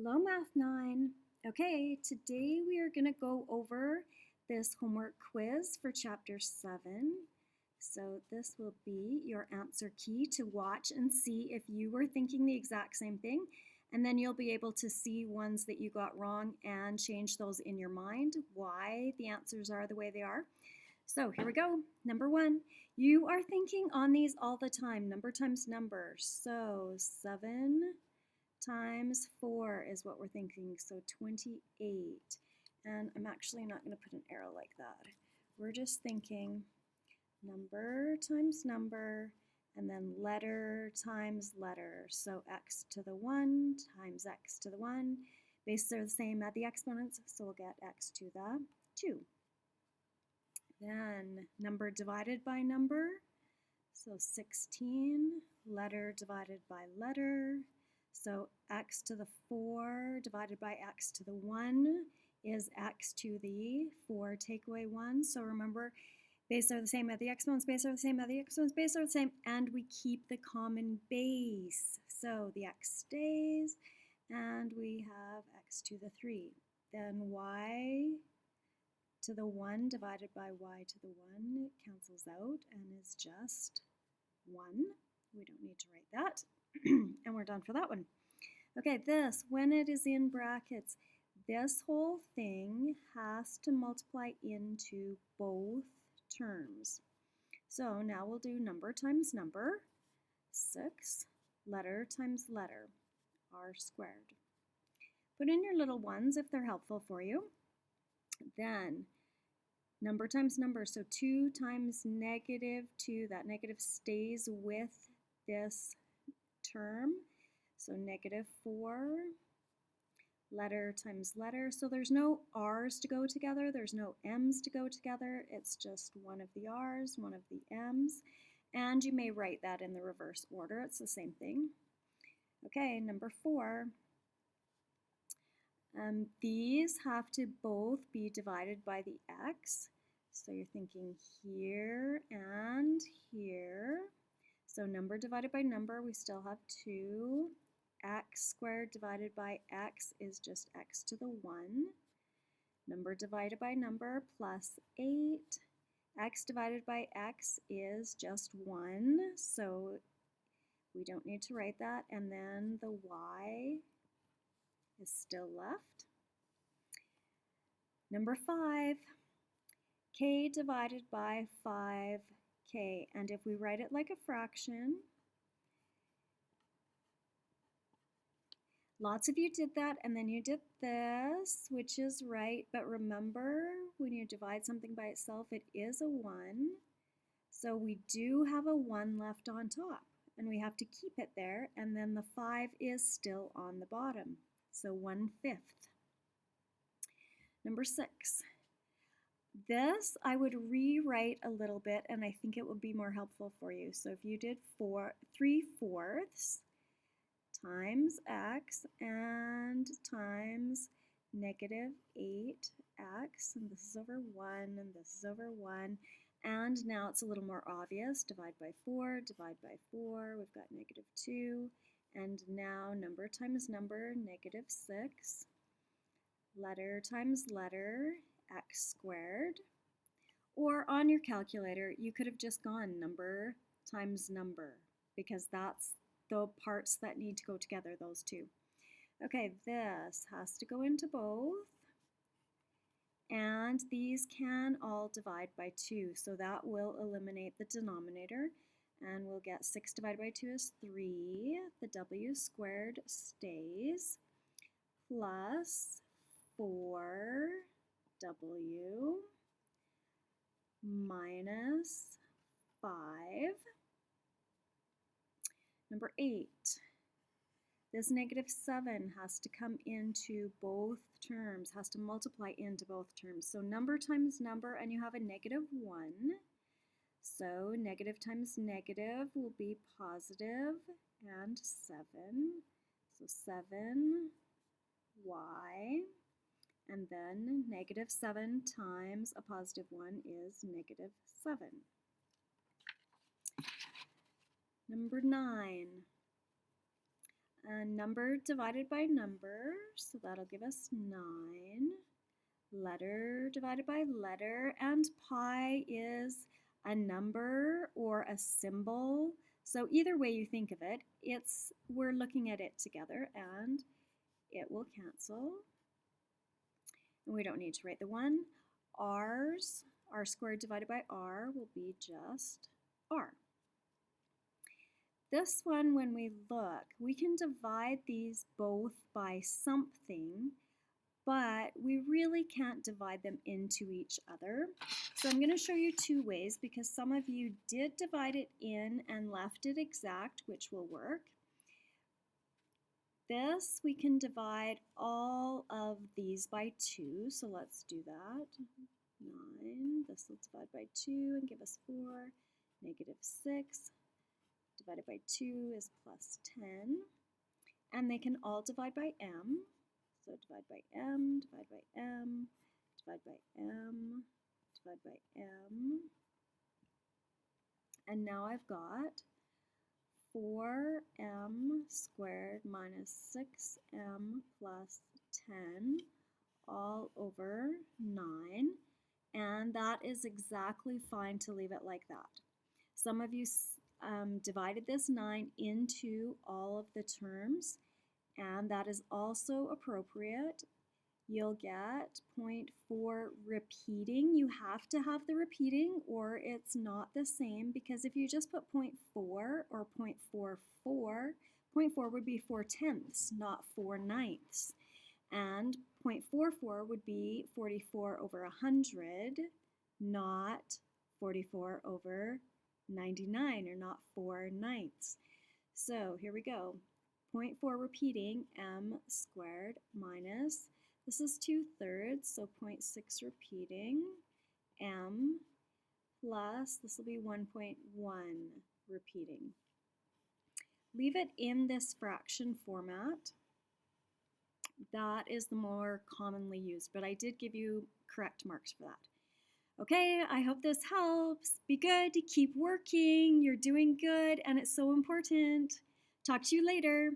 Hello, Math 9. Okay, today we are going to go over this homework quiz for Chapter 7. So this will be your answer key to watch and see if you were thinking the exact same thing. And then you'll be able to see ones that you got wrong and change those in your mind, why the answers are the way they are. So here we go. Number 1, you are thinking on these all the time, number times number. So 7 times 4 is what we're thinking, so 28. And I'm actually not going to put an arrow like that. We're just thinking number times number, and then letter times letter. So x to the 1 times x to the 1. Bases are the same at the exponents, so we'll get x to the 2. Then number divided by number, so 16, letter divided by letter. So x to the 4 divided by x to the 1 is x to the 4 take away 1. So remember, bases are the same at the exponents, bases are the same at the exponents, bases are the same, and we keep the common base. So the x stays, and we have x to the 3. Then y to the 1 divided by y to the 1 cancels out and is just 1. We don't need to write that. And we're done for that one. Okay, this, when it is in brackets, this whole thing has to multiply into both terms. So now we'll do number times number, 6, letter times letter, r squared. Put in your little ones if they're helpful for you. Then number times number, so 2 times negative 2, that negative stays with this term, so negative 4, letter times letter, so there's no r's to go together, there's no m's to go together, it's just one of the r's, one of the m's, and you may write that in the reverse order, it's the same thing. Okay, number 4, these have to both be divided by the x, so you're thinking here and here. So number divided by number, we still have 2. X squared divided by x is just x to the 1. Number divided by number plus 8. X divided by x is just 1, so we don't need to write that. And then the y is still left. Number 5, k divided by 5k. And if we write it like a fraction, lots of you did that, and then you did this, which is right, but remember, when you divide something by itself, it is a 1. So we do have a 1 left on top, and we have to keep it there, and then the 5 is still on the bottom, so 1/5. Number 6. This I would rewrite a little bit, and I think it would be more helpful for you. So if you did 3/4 times x and times negative 8x, and this is over 1, and this is over 1, and now it's a little more obvious. Divide by 4, divide by 4, we've got negative 2, and now number times number, negative 6, letter times letter, x squared, or on your calculator, you could have just gone number times number, because that's the parts that need to go together, those two. Okay, this has to go into both, and these can all divide by 2, so that will eliminate the denominator, and we'll get 6 divided by 2 is 3, the w squared stays, plus 4w minus 5. Number 8, this negative 7 has to come into both terms, has to multiply into both terms. So number times number, and you have a negative 1. So negative times negative will be positive and 7. So 7y. And then negative 7 times a positive 1 is negative 7. Number 9. Number divided by number, so that'll give us 9. Letter divided by letter, and pi is a number or a symbol. So either way you think of it, we're looking at it together, and it will cancel. And we don't need to write the 1. R squared divided by r will be just r. This one, when we look, we can divide these both by something, but we really can't divide them into each other. So I'm going to show you 2 ways, because some of you did divide it in and left it exact, which will work. This, we can divide all of these by 2, so let's do that. 9, this will divide by 2 and give us 4. Negative 6 divided by 2 is plus 10. And they can all divide by m. So divide by m, divide by m, divide by m, divide by m. And now I've got 4m squared minus 6m plus 10 all over 9. And that is exactly fine to leave it like that. Some of you divided this 9 into all of the terms, and that is also appropriate. You'll get 0.4 repeating. You have to have the repeating or it's not the same, because if you just put 0.4 or 0.44, 0.4 would be 4/10, not 4/9. And 0.44 would be 44 over 100, not 44 over 99, or not 4/9. So here we go. 0.4 repeating, m squared minus, this is 2/3, so 0.6 repeating, m plus, this will be 1.1 repeating. Leave it in this fraction format. That is the more commonly used, but I did give you correct marks for that. Okay, I hope this helps. Be good, keep working, you're doing good, and it's so important. Talk to you later.